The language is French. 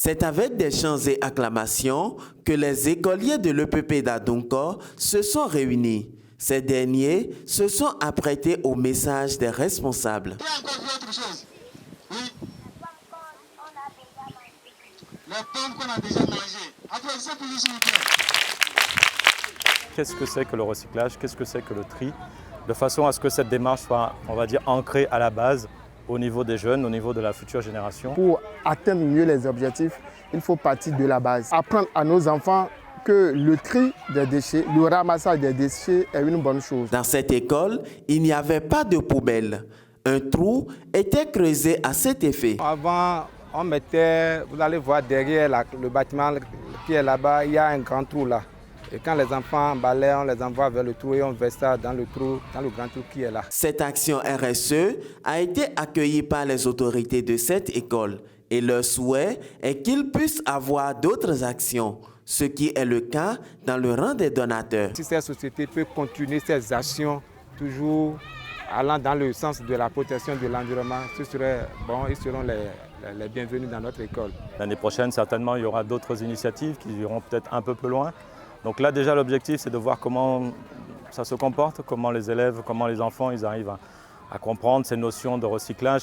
C'est avec des chants et acclamations que les écoliers de l'EPP d'Adunko se sont réunis. Ces derniers se sont apprêtés au message des responsables. Et encore autre chose. Oui. Les pommes qu'on a déjà mangées. Applaudissez pour nous, s'il vous plaît. Qu'est-ce que c'est que le recyclage? Qu'est-ce que c'est que le tri? De façon à ce que cette démarche soit, on va dire, ancrée à la base, au niveau des jeunes, au niveau de la future génération. Pour atteindre mieux les objectifs, il faut partir de la base. Apprendre à nos enfants que le tri des déchets, le ramassage des déchets est une bonne chose. Dans cette école, il n'y avait pas de poubelle. Un trou était creusé à cet effet. Avant, on mettait, vous allez voir derrière le bâtiment qui est là-bas, il y a un grand trou là. Et quand les enfants balaient, on les envoie vers le trou et on verse ça dans le trou, dans le grand trou qui est là. Cette action RSE a été accueillie par les autorités de cette école et leur souhait est qu'ils puissent avoir d'autres actions, ce qui est le cas dans le rang des donateurs. Si cette société peut continuer ses actions toujours allant dans le sens de la protection de l'environnement, ce serait bon, ils seront les bienvenus dans notre école. L'année prochaine, certainement, il y aura d'autres initiatives qui iront peut-être un peu plus loin. Donc là, déjà, l'objectif, c'est de voir comment ça se comporte, comment les élèves, comment les enfants, ils arrivent à comprendre ces notions de recyclage.